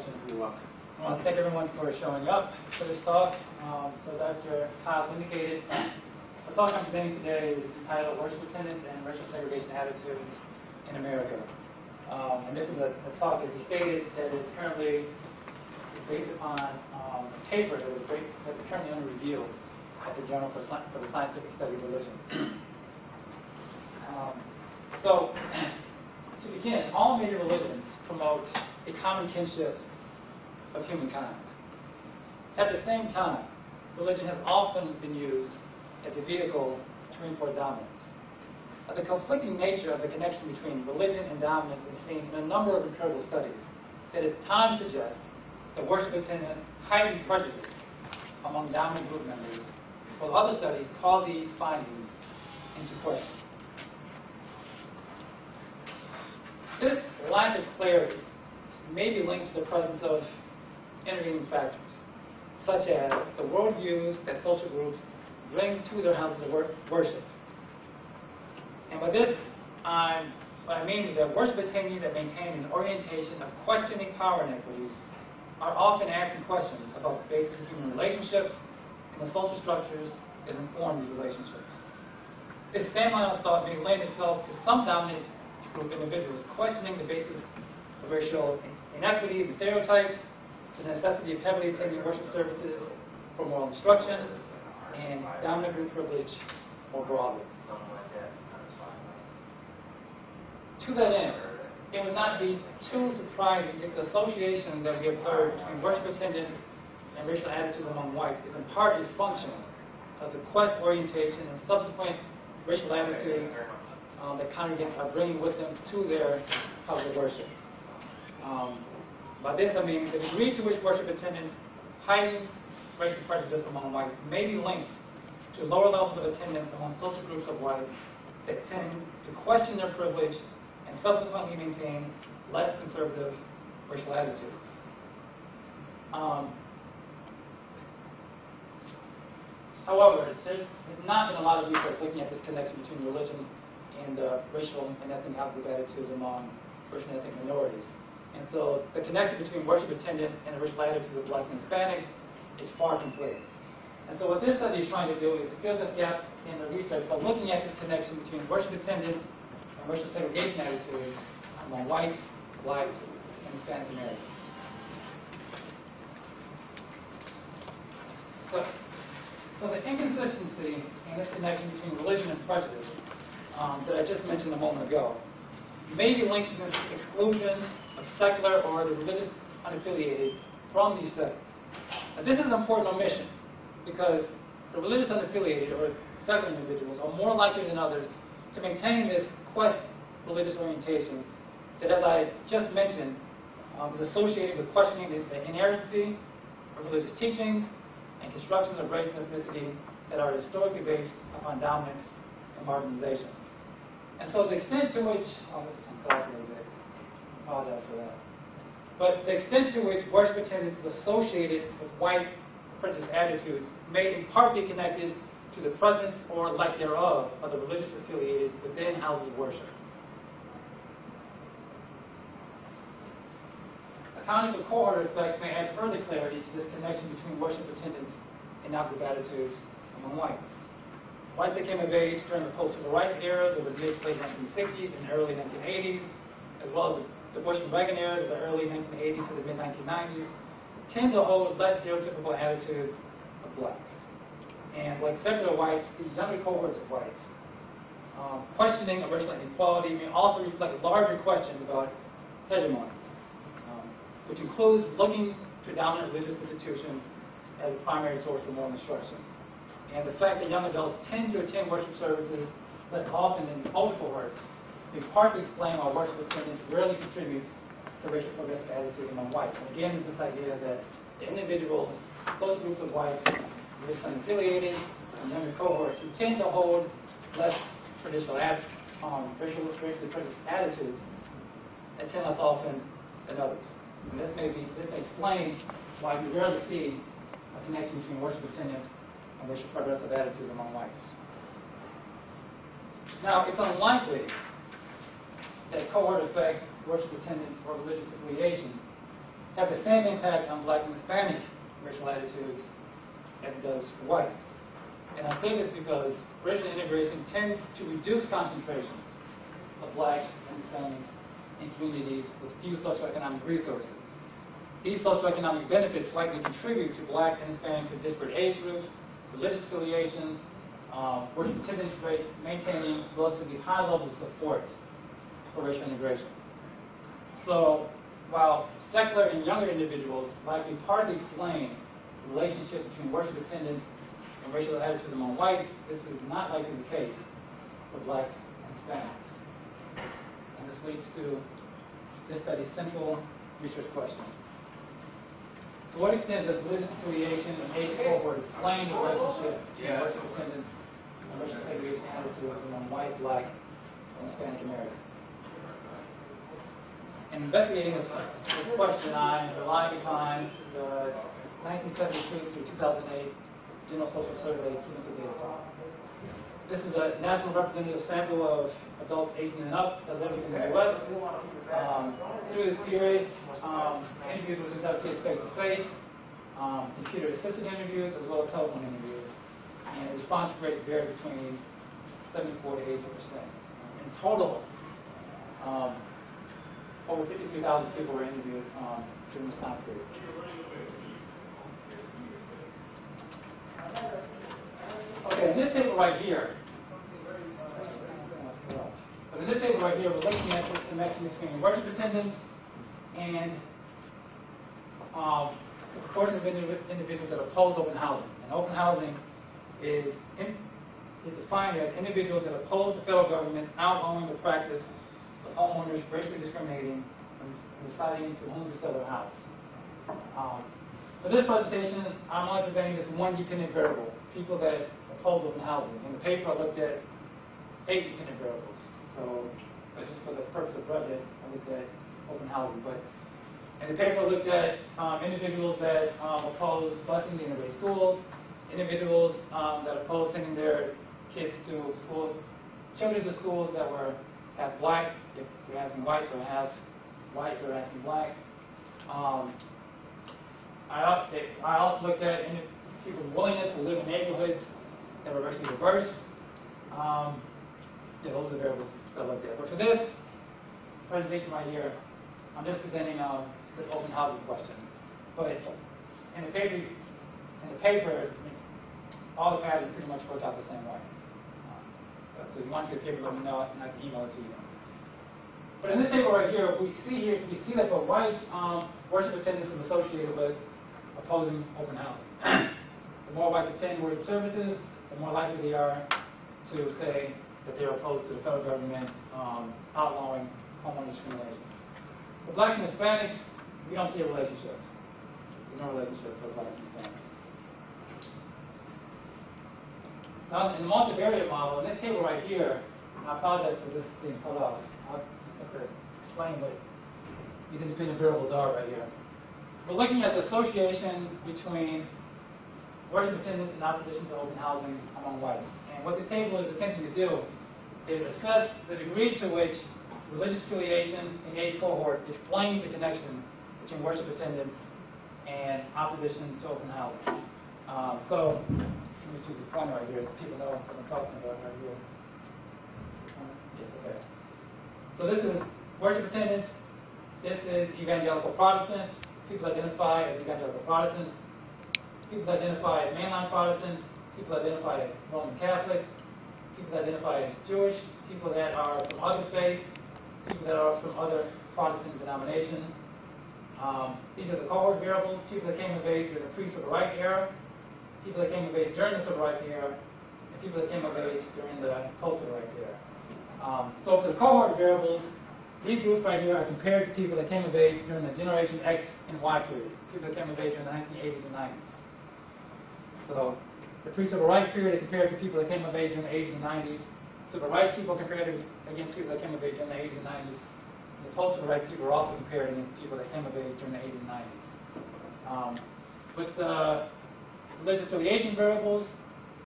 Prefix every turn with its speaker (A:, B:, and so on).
A: introduction.
B: You're welcome.
A: I want to thank everyone for showing up for this talk. So Dr. Cobb indicated, the talk I'm presenting today is entitled Worship Attendance and Racial Segregation Attitudes in America. And this is a talk, as he stated, that is currently based upon a paper that is currently under review at the Journal for the Scientific Study of Religion. So, to begin, all major religions promote a common kinship of humankind. At the same time, religion has often been used as a vehicle to reinforce dominance. The conflicting nature of the connection between religion and dominance is seen in a number of empirical studies that at times suggest that worship attendant heightened prejudice among dominant group members, while other studies call these findings into question. This lack of clarity may be linked to the presence of intervening factors, such as the worldviews that social groups bring to their houses of worship. And by this, what I mean is that worship attendees that maintain an orientation of questioning power inequities are often asking questions about the basis of human relationships and the social structures that inform these relationships. This same line of thought may lend itself to some dominant group individuals questioning the basis of racial inequities and stereotypes, the necessity of heavily attending worship services for moral instruction, and dominant group privilege more broadly. To that end, it would not be too surprising if the association that we observe between worship attendance and racial attitudes among whites is in part a function of the quest orientation and subsequent racial attitudes that congregants are bringing with them to their house of worship. By this I mean the degree to which worship attendance heightens racial prejudice among whites may be linked to lower levels of attendance among social groups of whites that tend to question their privilege and subsequently maintain less conservative racial attitudes. However, there's not been a lot of research looking at this connection between religion and racial and ethnic outgroup attitudes among racial and ethnic minorities. And so the connection between worship attendance and the racial attitudes of Blacks and Hispanics is far from clear. And so what this study is trying to do is fill this gap in the research by looking at this connection between worship attendance and racial segregation attitudes among whites, Blacks, and Hispanic Americans. So the inconsistency in this connection between religion and prejudice that I just mentioned a moment ago may be linked to the exclusion of secular or the religious unaffiliated from these studies. Now, this is an important omission because the religious unaffiliated or secular individuals are more likely than others to maintain this quest religious orientation that, as I just mentioned, is associated with questioning the inerrancy of religious teachings and constructions of race and ethnicity that are historically based upon dominance and marginalization. And so the extent to which, this is unclogged a little bit, I apologize for that. But the extent to which worship attendance is associated with white prejudice attitudes may in part be connected to the presence or lack thereof of the religious affiliated within houses of worship. Accounting for cohort effects may add further clarity to this connection between worship attendance and outgroup attitudes among whites. Whites that came of age during the post-civil rights era of the mid-to-late 1960s and early 1980s, as well as the Bush and Reagan era of the early 1980s to the mid-1990s, tend to hold less stereotypical attitudes of Blacks. And like secular whites, the younger cohorts of whites, questioning of racial inequality may also reflect larger questions about hegemony, which includes looking to dominant religious institutions as a primary source of moral instruction. And the fact that young adults tend to attend worship services less often than older cohorts may partly explain why worship attendance rarely contributes to racial progressive attitudes among whites. And again, is this idea that the individuals, close groups of whites, racially unaffiliated, and younger cohorts who tend to hold less traditional racially prejudiced attitudes attend less often than others. And this may explain why we rarely see a connection between worship attendance and racial progressive attitudes among whites. Now, it's unlikely that cohort effect, worship attendance, or religious affiliation have the same impact on black and Hispanic racial attitudes as it does for whites. And I say this because racial integration tends to reduce concentration of black and Hispanic in communities with few socioeconomic resources. These socioeconomic benefits likely contribute to black and Hispanics of disparate age groups, religious affiliations, worship attendance rates, maintaining relatively high levels of support for racial integration. So, while secular and younger individuals likely partly explain the relationship between worship attendance and racial attitudes among whites, this is not likely the case for blacks and Hispanics. And this leads to this study's central research question. To what extent does religious affiliation and age cohort explain the relationship between worship attendance and racial segregation attitudes among white, black, and Hispanic Americans? In investigating this question, I relied upon the 1973 through 2008 General Social Survey Cumulative Data File. This is a national representative sample of adults 18 and up that live in the U.S. Through this period, interviews were conducted face-to-face, computer-assisted interviews, as well as telephone interviews. And the response rates vary between 74 to 80%. In total, over 53,000 people were interviewed during this time period. Okay, in this table right here, we're looking at this connection between worship attendance and the proportion of individuals that oppose open housing. And open housing is defined as individuals that oppose the federal government outlawing the practice of homeowners racially discriminating when deciding to whom to sell their house. For this presentation, I'm only presenting this one dependent variable, people that oppose open housing. In the paper, I looked at 8 dependent variables. So, just for the purpose of budget, I looked at open housing. But in the paper, I looked at individuals that oppose busing the inner-way schools, individuals that oppose sending their kids to school, children to schools that were half black, if they're asking white, or half white, if they're asking black. I also looked at people's willingness to live in neighborhoods that were racially diverse. Those are the variables that I looked at. But for this presentation right here, I'm just presenting this open housing question. But in the paper, all the patterns pretty much work out the same way. So if you want to get the paper, let me know, and I can email it to you. But in this table right here, we see that for white, worship attendance is associated with opposing open housing. The more whites attend worship services, the more likely they are to say that they're opposed to the federal government outlawing homeowner discrimination. For blacks and Hispanics, we don't see a relationship. There's no relationship for blacks and Hispanics. Now, in the multivariate model, in this table right here, and I apologize for this being pulled off. I'll have to explain what these independent variables are right here. We're looking at the association between worship attendance and opposition to open housing among whites. And what this table is attempting to do is assess the degree to which religious affiliation and age cohort explain the connection between worship attendance and opposition to open housing. So, let me choose the pointer right here so people know what I'm talking about right here. Yes, okay. So this is worship attendance. This is evangelical Protestants. People identify as evangelical Protestants. People identify as mainline Protestants. People identify as Roman Catholic. People identify as Jewish. People that are from other faiths. People that are from other Protestant denominations. These are the cohort variables. People that came of age during the pre-civil rights era. People that came of age during the civil rights era. And people that came of age during the post-civil rights era. So for the cohort variables, these groups right here are compared to people that came of age during the Generation X and Y period. People that came of age during the 1980s and 90s. So the pre-civil rights period is compared to people that came of age during the 80s and 90s. Civil rights people compared to, again, people that came of age during the 80s and 90s. And the post-civil rights people are also compared against people that came of age during the 80s and 90s. With the religious affiliation variables,